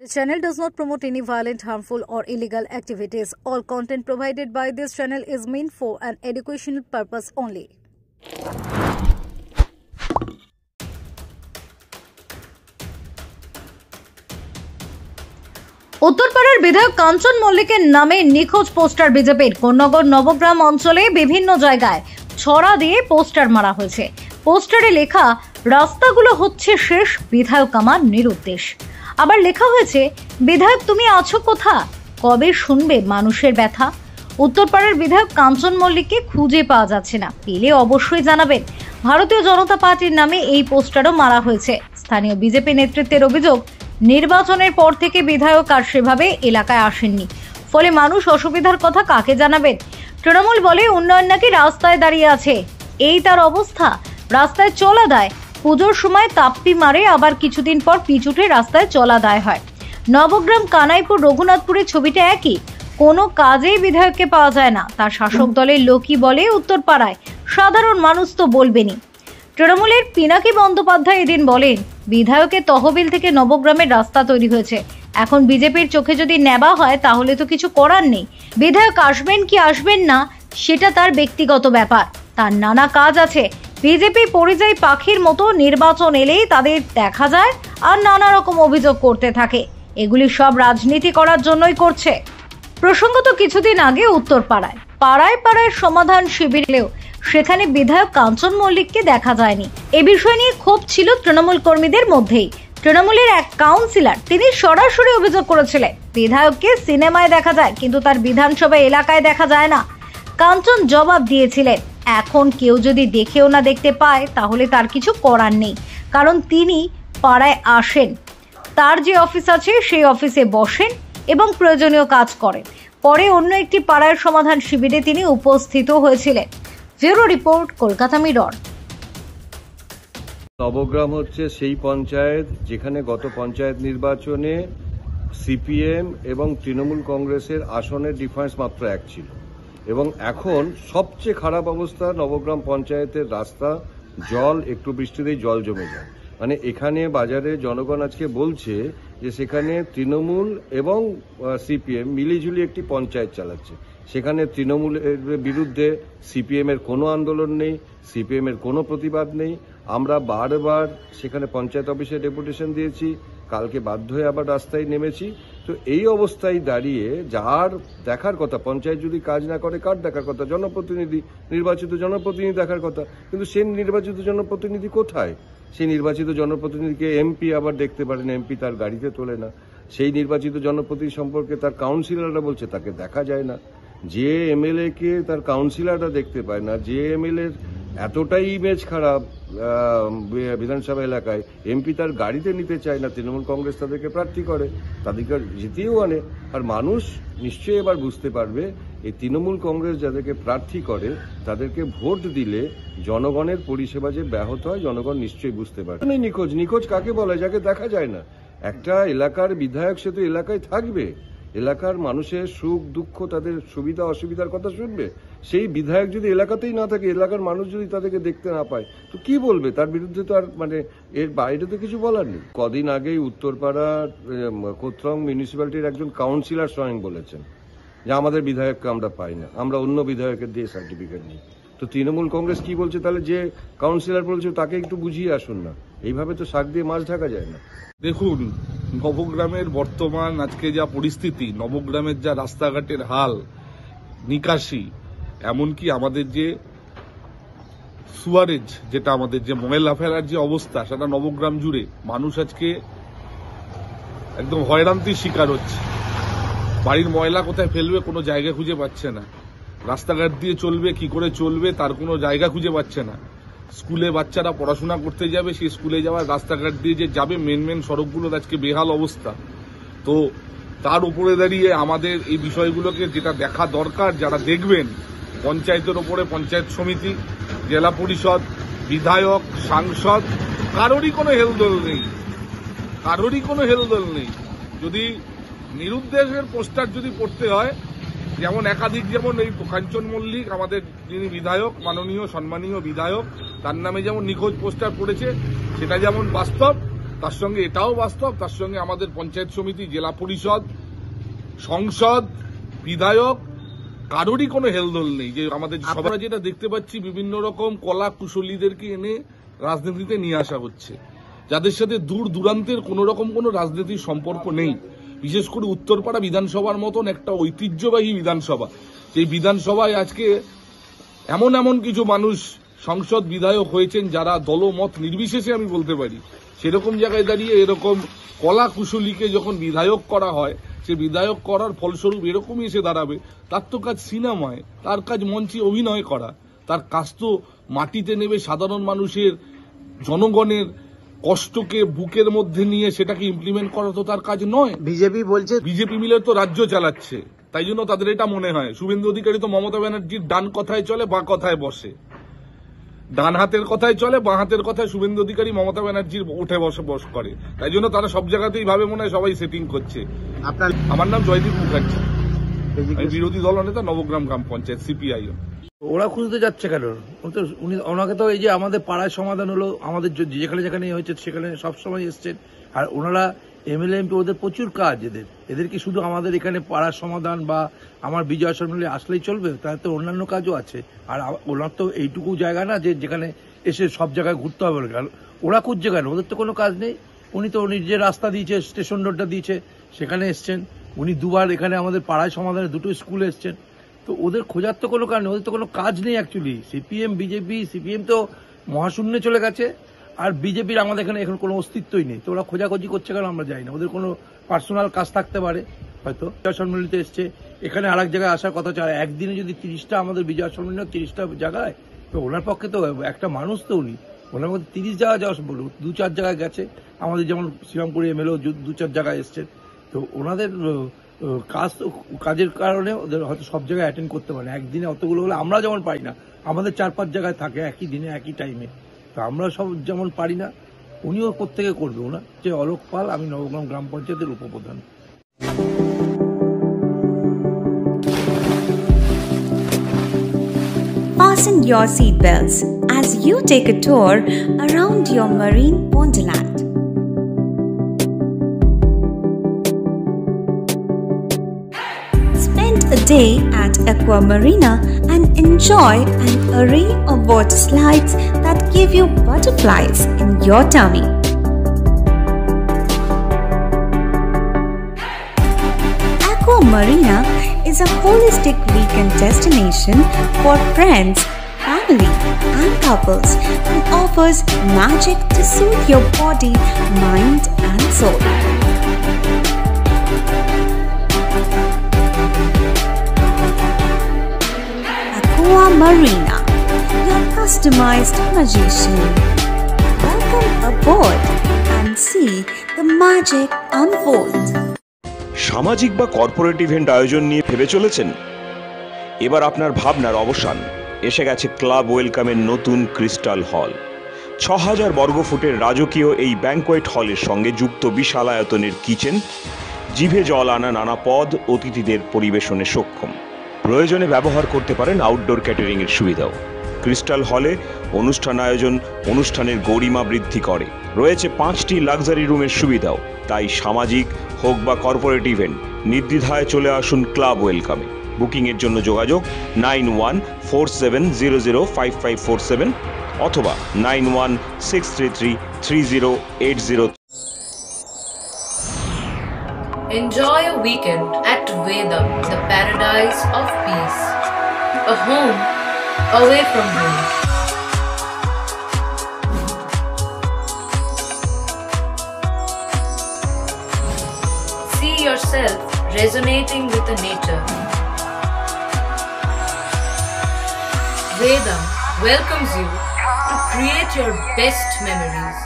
This channel does not promote any violent, harmful, or illegal activities. All content provided by this channel is meant for an educational purpose only. উত্তরপাড়ার বিধায়ক কাঞ্চন মল্লিকের নামে নিখোঁজ poster বিজেপির কোন্নগর নবগ্রাম অঞ্চলে বিভিন্ন জায়গায় ছড়া দিয়ে পোস্টার মারা হয়েছে। পোস্টারে লেখা রাস্তাগুলো হচ্ছে শেষ, বিধায়ক আমার নিরুদ্দেশ। আবার লেখা হয়েছে বিধায়ক তুমি আছো কোথা, কবে শুনবে মানুষের ব্যথা। উত্তরপাড়ার বিধায়ক কাঞ্চন মল্লিককে খুঁজে পাওয়া যাচ্ছে না, পেলে অবশ্যই জানাবেন। ভারতীয় জনতা পার্টির নামে এই পোস্টারও মারা হয়েছে। স্থানীয় বিজেপি নেতৃত্বের অভিযোগ, নির্বাচনের পর থেকে বিধায়ক আর সেভাবে এলাকায় আসেননি, ফলে মানুষ অসুবিধার কথা কাকে জানাবেন। তৃণমূল বলে উন্নয়ন নাকি রাস্তায় দাঁড়িয়ে আছে, এই তার অবস্থা। রাস্তায় চলা দায়, পুজোর সময় তাপ্পি মারে, আবার কিছুদিন পর পিছুটে রাস্তায় চলা দায় হয়। নবগ্রাম, কানাইপুর, রঘুনাথপুরের ছবিটা একই। কোনো কাজেই বিধায়ককে পাওয়া যায় না। তার শাসক দলের লোকই বলে উত্তরপাড়ায়, সাধারণ মানুষ তো বলবেনই। তৃণমূলের পিনাকি বন্দ্যোপাধ্যায় এদিন বলেন, বিধায়কের তহবিল থেকে নবগ্রামের রাস্তা তৈরি হয়েছে। এখন বিজেপির চোখে যদি নেবা হয় তাহলে তো কিছু করার নেই। বিধায়ক আসবেন কি আসবেন না সেটা তার ব্যক্তিগত ব্যাপার, তার নানা কাজ আছে। বিজেপি পরিযায়ী পাখির মতো নির্বাচন এলেই তাদের দেখা যায় আর নানা রকম অভিযোগ করতে থাকে। এগুলি সব রাজনীতি করার জন্যই করছে। প্রসঙ্গত কিছুদিন আগে উত্তরপাড়ায় পাড়ায় সমাধান শিবিরেও সেখানে বিধায়ক কাঞ্চন মল্লিককে দেখা যায়নি। এ বিষয় নিয়ে ক্ষোভ ছিল তৃণমূল কর্মীদের মধ্যেই। তৃণমূলের এক কাউন্সিলর তিনি সরাসরি অভিযোগ করেছিলেন, বিধায়ককে সিনেমায় দেখা যায় কিন্তু তার বিধানসভা এলাকায় দেখা যায় না। কাঞ্চন জবাব দিয়েছিলেন, এখন কেউ যদি দেখেও না দেখতে পায় তাহলে তার কিছু করার নেই, কারণ তিনি পাড়ায় আসেন, তার যে অফিস আছে সেই অফিসে বসেন এবং প্রয়োজনীয় কাজ করেন। পরে অন্য একটি পাড়ার সমাধান শিবিরে তিনি উপস্থিত হয়েছিলেন। Bureau report, Kolkata mirror. Nabagram হচ্ছে সেই পঞ্চায়েত যেখানে গত পঞ্চায়েত নির্বাচনে সিপিএম এবং তৃণমূল কংগ্রেসের আসনের ডিফারেন্স মাত্র এক ছিল, এবং এখন সবচেয়ে খারাপ অবস্থা নবগ্রাম পঞ্চায়েতের রাস্তা, জল, একটু বৃষ্টিতেই জল জমে যায়। মানে এখানে বাজারে জনগণ আজকে বলছে যে সেখানে তৃণমূল এবং সিপিএম মিলিঝুলি একটি পঞ্চায়েত চালাচ্ছে। সেখানে তৃণমূলের বিরুদ্ধে সিপিএম এর কোনো আন্দোলন নেই, সিপিএম এর কোনো প্রতিবাদ নেই। আমরা বারবার সেখানে পঞ্চায়েত অফিসে ডেপুটেশন দিয়েছি, কালকে বাধ্য হয়ে আবার রাস্তায় নেমেছি। তো এই অবস্থায় দাঁড়িয়ে যার দেখার কথা, পঞ্চায়েত যদি কাজ না করে কার দেখার কথা? জনপ্রতিনিধি, নির্বাচিত জনপ্রতিনিধি দেখার কথা। কিন্তু সেই নির্বাচিত জনপ্রতিনিধি কোথায়? সেই নির্বাচিত জনপ্রতিনিধিকে এমপি আবার দেখতে পারেন, এমপি তার গাড়িতে তোলে না। সেই নির্বাচিত জনপ্রতিনিধি সম্পর্কে তার কাউন্সিলররা বলছে তাকে দেখা যায় না। যে এমএলএ কে তার কাউন্সিলররা দেখতে পায় না, যে এমএলএ এতটাই ইমেজ খারাপ বিধানসভা এলাকায়, এমপি তার গাড়িতে নিতে চায় না, তৃণমূল কংগ্রেস তাদেরকে প্রার্থী করে, তাদেরকে জিতিয়েও আনে। আর মানুষ নিশ্চয়ই এবার বুঝতে পারবে এই তৃণমূল কংগ্রেস যাদেরকে প্রার্থী করে তাদেরকে ভোট দিলে জনগণের পরিষেবা যে ব্যাহত হয় জনগণ নিশ্চয়ই বুঝতে পারবে। নিখোঁজ কাকে বলে? যাকে দেখা যায় না। একটা এলাকার বিধায়ক সে তো এলাকায় থাকবে, এলাকার মানুষের সুখ দুঃখ, তাদের সুবিধা অসুবিধার কথা শুনবে। সেই বিধায়ক যদি এলাকাতেই না থাকে, এলাকার মানুষ যদি তাদেরকে দেখতে না পায়, তো কি বলবে? তার বিরুদ্ধে তো আর এর বাইরে তো কিছু বলার নেই। কদিন আগেই উত্তরপাড়া কোত্রং মিউনিসিপ্যালিটির একজন কাউন্সিলর স্বয়ং বলেছেন যে আমাদের বিধায়ককে আমরা পাই না, আমরা অন্য বিধায়কের দিয়ে সার্টিফিকেট নিই। তো তৃণমূল কংগ্রেস কি বলছে? তাহলে যে কাউন্সিলর বলছে তাকে একটু বুঝিয়ে আসুন না। এইভাবে তো শাক দিয়ে মাছ ঢাকা যায় না। দেখুন, নবগ্রামের বর্তমান আজকে যা পরিস্থিতি, নবগ্রামের যা রাস্তাঘাটের হাল, নিকাশি, এমনকি আমাদের যে সুয়ারেজ, যেটা আমাদের যে ময়লা ফেলার যে অবস্থা, সেটা নবগ্রাম জুড়ে মানুষ আজকে একদম হয়রানির শিকার হচ্ছে। বাড়ির ময়লা কোথায় ফেলবে কোনো জায়গা খুঁজে পাচ্ছে না, রাস্তাঘাট দিয়ে চলবে কি করে চলবে তার কোনো জায়গা খুঁজে পাচ্ছে না। স্কুলে বাচ্চারা পড়াশোনা করতে যাবে, সেই স্কুলে যাওয়ার রাস্তাঘাট দিয়ে যে যাবে, মেন সড়কগুলোর আজকে বেহাল অবস্থা। তো তার উপরে দাঁড়িয়ে আমাদের এই বিষয়গুলোকে যেটা দেখা দরকার, যারা দেখবেন, পঞ্চায়েতের ওপরে পঞ্চায়েত সমিতি, জেলা পরিষদ, বিধায়ক, সাংসদ, কারোরই কোনো হেলদোল নেই। যদি নিরুদ্দেশের পোস্টার যদি পড়তে হয়, যেমন একাধিক, যেমন এই কাঞ্চন মল্লিক আমাদের যিনি বিধায়ক, মাননীয় সম্মানীয় বিধায়ক, তার নামে যেমন নিখোঁজ পোস্টার পড়েছে, সেটা যেমন বাস্তব, তার সঙ্গে এটাও বাস্তব, তার সঙ্গে আমাদের পঞ্চায়েত সমিতি, জেলা পরিষদ, সংসদ, বিধায়ক কারোরই কোনো হেলদোল নেই। যে আমাদের আমরা যেটা দেখতে পাচ্ছি, বিভিন্ন রকম কলা কুশলীদেরকে এনে রাজনীতিতে নিয়ে আসা হচ্ছে, যাদের সাথে দূর দূরান্তের কোন রকম কোনো রাজনীতির সম্পর্ক নেই। বিশেষ করে উত্তরপাড়া বিধানসভার মতন একটা ঐতিহ্যবাহী বিধানসভা, সেই বিধানসভায় আজকে এমন এমন কিছু মানুষ সংসদ বিধায়ক হয়েছেন যারা দলমত নির্বিশেষে, আমি বলতে পারি, সেরকম জায়গায় দাঁড়িয়ে এরকম কলা কুশলীকে যখন বিধায়ক করা হয়, সে বিধায়ক করার ফলস্বরূপ এরকমই এসে দাঁড়াবে। তার তো কাজ সিনেমায়, তার কাজ মঞ্চে অভিনয় করা, তার কাজ তো মাটিতে নেবে সাধারণ মানুষের, জনগণের কষ্টকে বুকের মধ্যে নিয়ে সেটাকে ইমপ্লিমেন্ট করা তো তার কাজ নয়। বিজেপি বলছে বিজেপি মিলে তো রাজ্য চালাচ্ছে, তাই জন্য তাদের এটা মনে হয়। শুভেন্দু অধিকারী তো মমতা ব্যানার্জির ডান কথায় চলে, বাঁ কথায় বসে। ডান হাতের কথায় চলে, বাঁ হাতের কথায় শুভেন্দু অধিকারী মমতা ব্যানার্জির উঠে বস করে। তাই জন্য তারা সব জায়গাতেই ভাবে মনে হয় সবাই সেটিং করছে। আমার নাম জয়দীপ মুখার্জি, আমি বিরোধী দলনেতা, নবগ্রাম গ্রাম পঞ্চায়েত, সিপিআইএম। ওরা খুঁজতে যাচ্ছে কেন? ওনাকে তো এই যে আমাদের পাড়ায় সমাধান হলো, আমাদের যেখানে যেখানে হয়েছে সেখানে সবসময় এসছেন। আর ওনারা এমএলএ এমপি, ওদের প্রচুর কাজ, এদের কি শুধু আমাদের এখানে পাড়ার সমাধান বা আমার বিজয় সম্মেলনে আসলেই চলবে? তাহলে তো অন্যান্য কাজও আছে। আর ওনার তো এইটুকু জায়গা না যে যেখানে এসে সব জায়গায় ঘুরতে হবে। ওরা খুঁজছে কেন? ওদের তো কোনো কাজ নেই। উনি তো যে রাস্তা দিয়েছে, স্টেশন রোডটা দিয়েছে, সেখানে এসছেন। উনি দুবার এখানে আমাদের পাড়ায় সমাধানে দুটো স্কুলে এসছেন। তো ওদের খোঁজার তো কোনো কারণ নেই, ওদের তো কোনো কাজ নেই অ্যাকচুয়ালি। সিপিএম বিজেপি, সিপিএম তো মহাশূন্যে চলে গেছে, আর বিজেপির আমাদের এখানে এখন কোনো অস্তিত্বই নেই। তো ওরা খোঁজাখুঁজি করছে কেন আমরা জানি না। ওদের কোনো পার্সোনাল কাজ থাকতে পারে হয়তো। বিজয় সম্মেলনীতে এসছে, এখানে আর এক জায়গায় আসার কথা চায়। একদিনে যদি 30টা আমাদের বিজয় সম্মেলনী 30টা জায়গায়, তো ওনার পক্ষে তো একটা মানুষ তো উনি, ওনার মধ্যে 30 জায়গায় যাওয়া সম্ভব। 2-4 জায়গায় গেছে, আমাদের যেমন শ্রীরামপুরে এমএলএ 2-4 জায়গায় এসছেন। তো ওনাদের কাজের কারণে ওদের হয়তো সব জায়গায় অ্যাটেন্ড করতে পারে। একদিনে অতগুলো হলে আমরা যেমন পারি না, আমাদের 4-5 জায়গায় থাকে একই দিনে একই টাইমে, তো আমরা সব যেমন পারি না, উনিও প্রত্যেকে করবে। ওনার যে অলোক পাল, আমি নবগ্রাম গ্রাম পঞ্চায়েতের উপপ্রধান। Fasten your seatbelts as you take a tour around your marine wonderland. Spend a day at Aqua Marina and enjoy an array of water slides that give you butterflies in your tummy. Aqua Marina is a holistic weekend destination for friends, family, and couples and offers magic to soothe your body, mind, and soul. Aqua Marina, your customized magician. Welcome aboard and see the magic unfold. সামাজিক বা corporate event আয়োজন নিয়ে ভেবে চলেছেন? এবার আপনার ভাবনার অবসান। এসে গেছে ক্লাব ওয়েলকামের নতুন ক্রিস্টাল হল। 6000 বর্গফুটের রাজকীয় এই ব্যাংকোয়েট হলের সঙ্গে যুক্ত বিশাল আয়তনের কিচেন, জিভে জল আনা নানা পদ অতিথিদের পরিবেশনে সক্ষম। প্রয়োজনে ব্যবহার করতে পারেন আউটডোর ক্যাটারিং এর সুবিধাও। ক্রিস্টাল হলে অনুষ্ঠান আয়োজন অনুষ্ঠানের গরিমা বৃদ্ধি করে। রয়েছে 5টি লাক্সারি রুমের সুবিধাও। তাই সামাজিক হোক বা কর্পোরেট ইভেন্ট, নির্দ্বিধায় চলে আসুন ক্লাব ওয়েলকামে। বুকিংয়ের জন্য যোগাযোগ 9147005547 অথবা 9163333080। Enjoy a weekend at Vedam, the paradise of peace. A home away from home. See yourself resonating with the nature. Vedam welcomes you to create your best memories.